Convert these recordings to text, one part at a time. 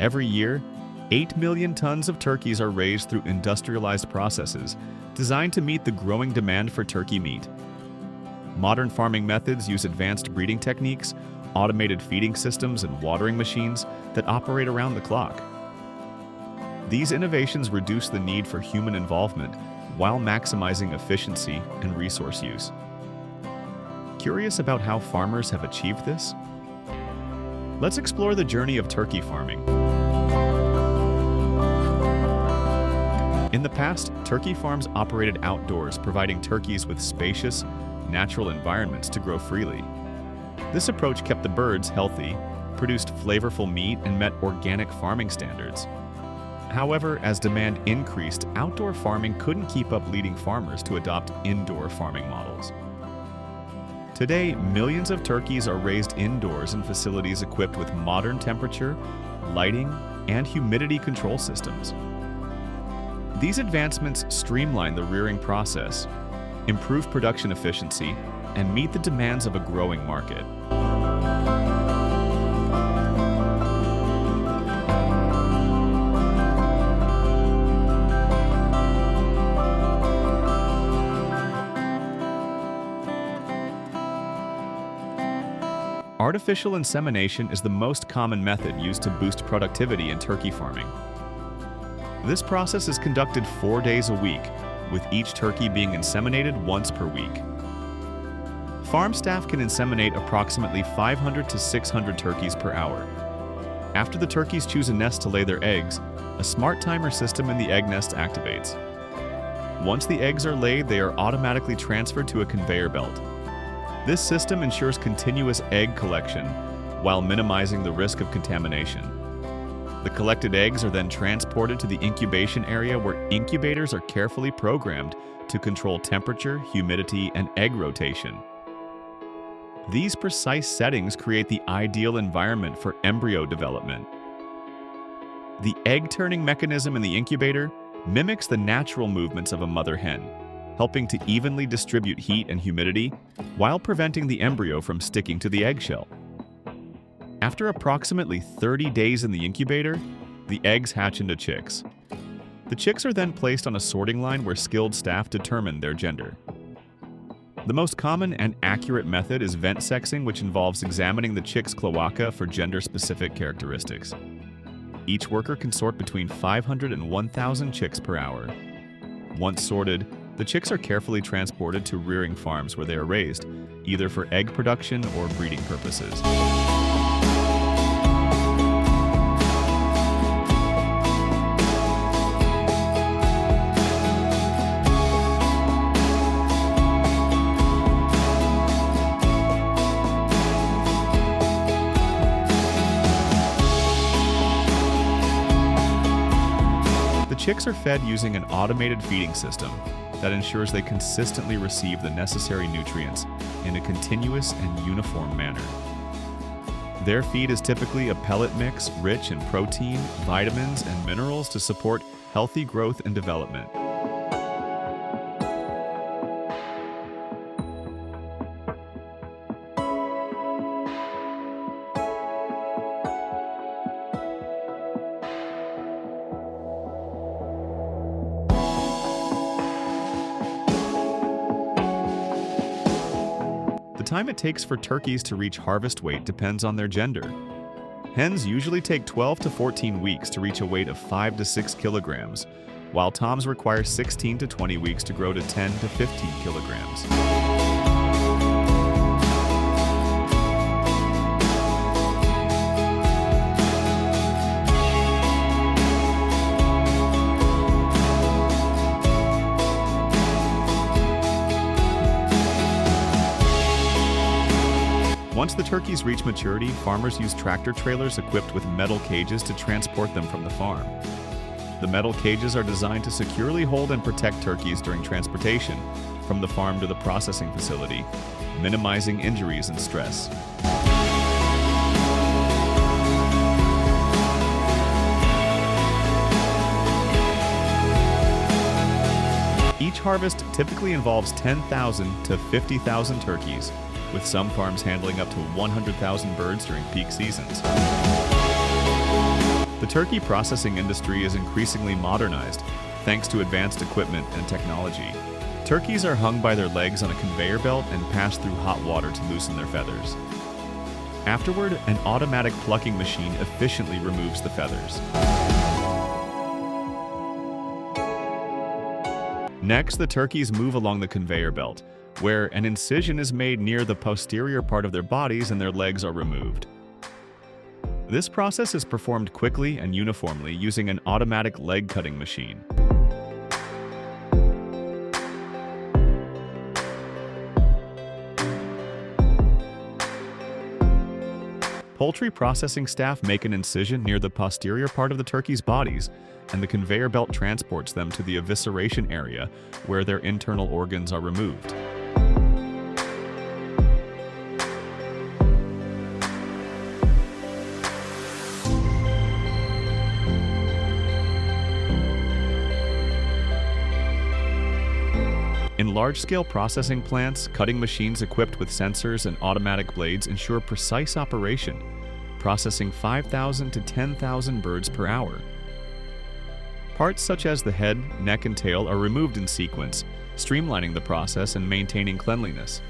Every year, 8 million tons of turkeys are raised through industrialized processes designed to meet the growing demand for turkey meat. Modern farming methods use advanced breeding techniques, automated feeding systems, and watering machines that operate around the clock. These innovations reduce the need for human involvement while maximizing efficiency and resource use. Curious about how farmers have achieved this? Let's explore the journey of turkey farming. In the past, turkey farms operated outdoors, providing turkeys with spacious, natural environments to grow freely. This approach kept the birds healthy, produced flavorful meat, and met organic farming standards. However, as demand increased, outdoor farming couldn't keep up, leading farmers to adopt indoor farming models. Today, millions of turkeys are raised indoors in facilities equipped with modern temperature, lighting, and humidity control systems. These advancements streamline the rearing process, improve production efficiency, and meet the demands of a growing market. Artificial insemination is the most common method used to boost productivity in turkey farming. This process is conducted 4 days a week, with each turkey being inseminated once per week. Farm staff can inseminate approximately 500 to 600 turkeys per hour. After the turkeys choose a nest to lay their eggs, a smart timer system in the egg nest activates. Once the eggs are laid, they are automatically transferred to a conveyor belt. This system ensures continuous egg collection while minimizing the risk of contamination. The collected eggs are then transported to the incubation area, where incubators are carefully programmed to control temperature, humidity, and egg rotation. These precise settings create the ideal environment for embryo development. The egg-turning mechanism in the incubator mimics the natural movements of a mother hen, helping to evenly distribute heat and humidity while preventing the embryo from sticking to the eggshell. After approximately 30 days in the incubator, the eggs hatch into chicks. The chicks are then placed on a sorting line where skilled staff determine their gender. The most common and accurate method is vent sexing, which involves examining the chick's cloaca for gender-specific characteristics. Each worker can sort between 500 and 1,000 chicks per hour. Once sorted, the chicks are carefully transported to rearing farms where they are raised, either for egg production or breeding purposes. The chicks are fed using an automated feeding system that ensures they consistently receive the necessary nutrients in a continuous and uniform manner. Their feed is typically a pellet mix rich in protein, vitamins, and minerals to support healthy growth and development. The time it takes for turkeys to reach harvest weight depends on their gender. Hens usually take 12 to 14 weeks to reach a weight of 5 to 6 kilograms, while toms require 16 to 20 weeks to grow to 10 to 15 kilograms. Once the turkeys reach maturity, farmers use tractor trailers equipped with metal cages to transport them from the farm. The metal cages are designed to securely hold and protect turkeys during transportation from the farm to the processing facility, minimizing injuries and stress. Each harvest typically involves 10,000 to 50,000 turkeys, with some farms handling up to 100,000 birds during peak seasons. The The turkey processing industry is increasingly modernized thanks to advanced equipment and technology. Turkeys are hung by their legs on a conveyor belt and passed through hot water to loosen their feathers. Afterward, an automatic plucking machine efficiently removes the feathers. Next, the turkeys move along the conveyor belt, where an incision is made near the posterior part of their bodies and their legs are removed. This process is performed quickly and uniformly using an automatic leg cutting machine. Poultry processing staff make an incision near the posterior part of the turkey's bodies, and the conveyor belt transports them to the evisceration area where their internal organs are removed. In large-scale processing plants, cutting machines equipped with sensors and automatic blades ensure precise operation, processing 5,000 to 10,000 birds per hour. Parts such as the head, neck, and tail are removed in sequence, streamlining the process and maintaining cleanliness.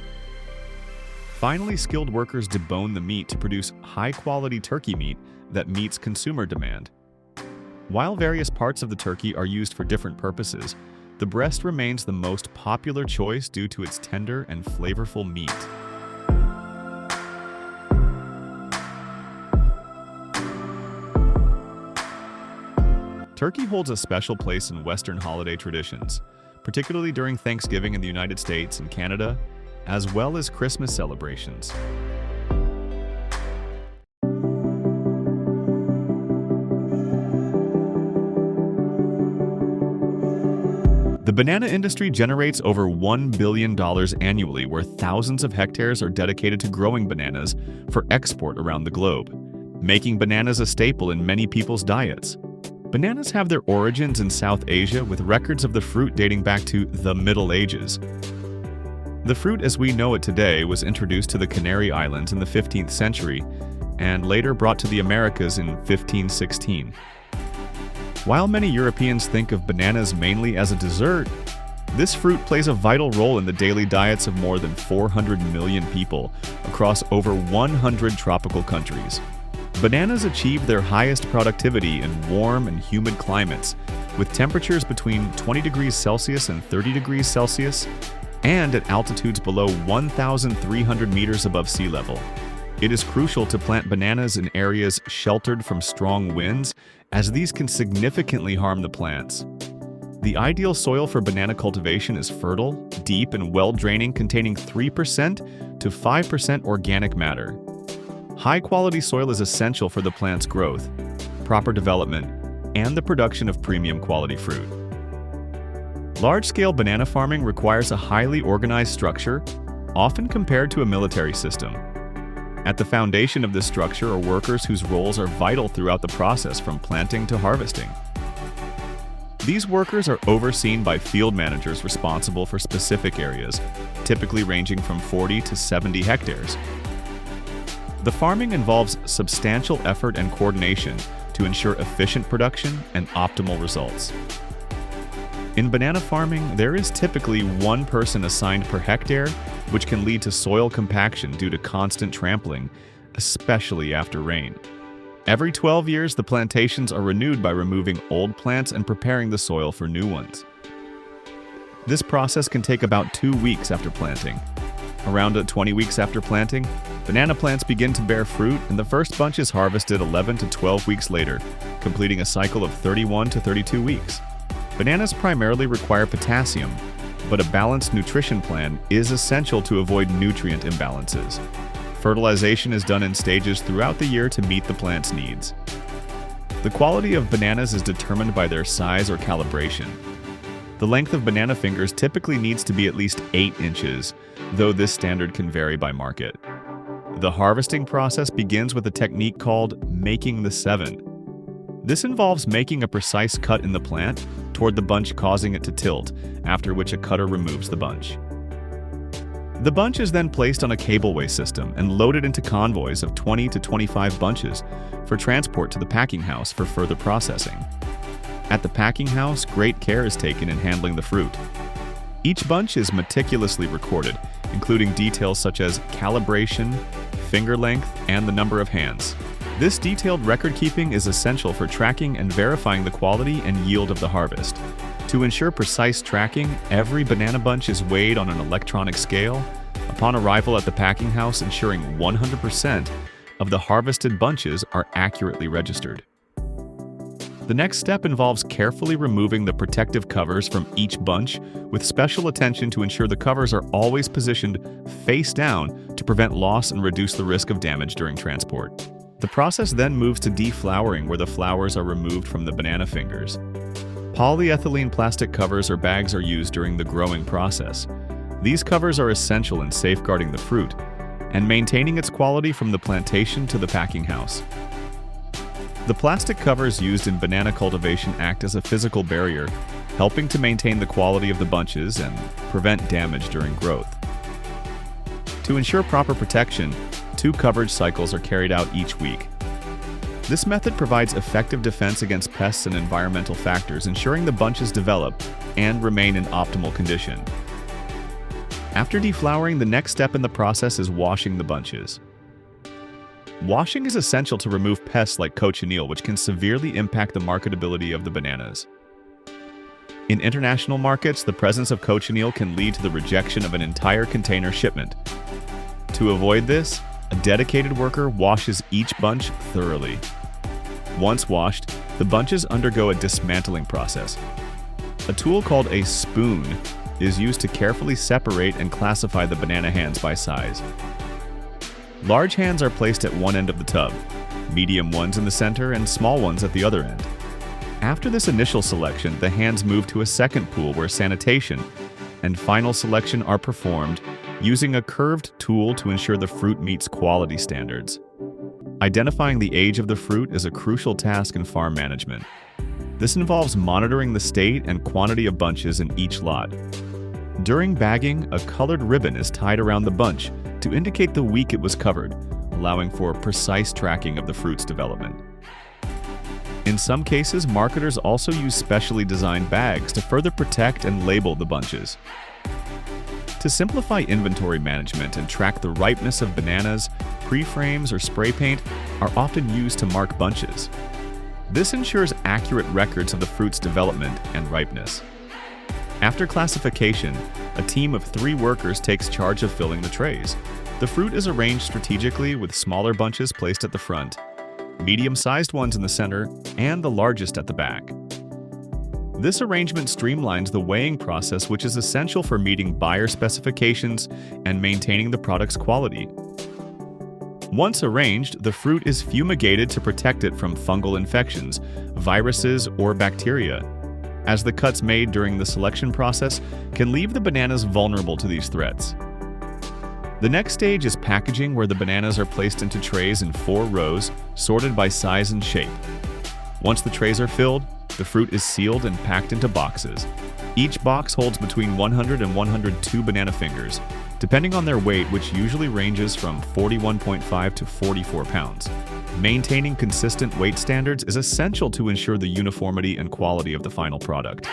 Finally, skilled workers debone the meat to produce high-quality turkey meat that meets consumer demand. While various parts of the turkey are used for different purposes, the breast remains the most popular choice due to its tender and flavorful meat. Turkey holds a special place in Western holiday traditions, particularly during Thanksgiving in the United States and Canada, as well as Christmas celebrations. The banana industry generates over $1 billion annually, where thousands of hectares are dedicated to growing bananas for export around the globe, making bananas a staple in many people's diets. Bananas have their origins in South Asia, with records of the fruit dating back to the Middle Ages. The fruit as we know it today was introduced to the Canary Islands in the 15th century and later brought to the Americas in 1516. While many Europeans think of bananas mainly as a dessert, this fruit plays a vital role in the daily diets of more than 400 million people across over 100 tropical countries. Bananas achieve their highest productivity in warm and humid climates, with temperatures between 20 degrees Celsius and 30 degrees Celsius, and at altitudes below 1,300 meters above sea level. It is crucial to plant bananas in areas sheltered from strong winds, as these can significantly harm the plants. The ideal soil for banana cultivation is fertile, deep, and well-draining, containing 3% to 5% organic matter. High-quality soil is essential for the plant's growth, proper development, and the production of premium quality fruit. Large-scale banana farming requires a highly organized structure, often compared to a military system. At the foundation of this structure are workers whose roles are vital throughout the process from planting to harvesting. These workers are overseen by field managers responsible for specific areas, typically ranging from 40 to 70 hectares. The farming involves substantial effort and coordination to ensure efficient production and optimal results. In banana farming, there is typically one person assigned per hectare, which can lead to soil compaction due to constant trampling, especially after rain. Every 12 years, the plantations are renewed by removing old plants and preparing the soil for new ones. This process can take about 2 weeks after planting. Around 20 weeks after planting, banana plants begin to bear fruit, and the first bunch is harvested 11 to 12 weeks later, completing a cycle of 31 to 32 weeks. Bananas primarily require potassium, but a balanced nutrition plan is essential to avoid nutrient imbalances. Fertilization is done in stages throughout the year to meet the plant's needs. The quality of bananas is determined by their size or calibration. The length of banana fingers typically needs to be at least 8 inches, though this standard can vary by market. The harvesting process begins with a technique called making the 7. This involves making a precise cut in the plant toward the bunch, causing it to tilt, after which a cutter removes the bunch. The bunch is then placed on a cableway system and loaded into convoys of 20 to 25 bunches for transport to the packing house for further processing. At the packing house, great care is taken in handling the fruit. Each bunch is meticulously recorded, including details such as calibration, finger length, and the number of hands. This detailed record-keeping is essential for tracking and verifying the quality and yield of the harvest. To ensure precise tracking, every banana bunch is weighed on an electronic scale upon arrival at the packing house, ensuring 100% of the harvested bunches are accurately registered. The next step involves carefully removing the protective covers from each bunch, with special attention to ensure the covers are always positioned face down to prevent loss and reduce the risk of damage during transport. The process then moves to deflowering, where the flowers are removed from the banana fingers. Polyethylene plastic covers or bags are used during the growing process. These covers are essential in safeguarding the fruit and maintaining its quality from the plantation to the packing house. The plastic covers used in banana cultivation act as a physical barrier, helping to maintain the quality of the bunches and prevent damage during growth. To ensure proper protection, 2 coverage cycles are carried out each week. This method provides effective defense against pests and environmental factors, ensuring the bunches develop and remain in optimal condition. After deflowering, the next step in the process is washing the bunches. Washing is essential to remove pests like cochineal, which can severely impact the marketability of the bananas. In international markets, the presence of cochineal can lead to the rejection of an entire container shipment. To avoid this, a dedicated worker washes each bunch thoroughly. Once washed, the bunches undergo a dismantling process. A tool called a spoon is used to carefully separate and classify the banana hands by size. Large hands are placed at one end of the tub, medium ones in the center, and small ones at the other end. After this initial selection, the hands move to a second pool where sanitation and final selection are performed using a curved tool to ensure the fruit meets quality standards. Identifying the age of the fruit is a crucial task in farm management. This involves monitoring the state and quantity of bunches in each lot. During bagging, a colored ribbon is tied around the bunch to indicate the week it was covered, allowing for precise tracking of the fruit's development. In some cases, marketers also use specially designed bags to further protect and label the bunches. To simplify inventory management and track the ripeness of bananas, pre-frames or spray paint are often used to mark bunches. This ensures accurate records of the fruit's development and ripeness. After classification, a team of 3 workers takes charge of filling the trays. The fruit is arranged strategically with smaller bunches placed at the front, medium-sized ones in the center, and the largest at the back. This arrangement streamlines the weighing process, which is essential for meeting buyer specifications and maintaining the product's quality. Once arranged, the fruit is fumigated to protect it from fungal infections, viruses, or bacteria, as the cuts made during the selection process can leave the bananas vulnerable to these threats. The next stage is packaging, where the bananas are placed into trays in 4 rows, sorted by size and shape. Once the trays are filled, the fruit is sealed and packed into boxes. Each box holds between 100 and 102 banana fingers, depending on their weight, which usually ranges from 41.5 to 44 pounds. Maintaining consistent weight standards is essential to ensure the uniformity and quality of the final product.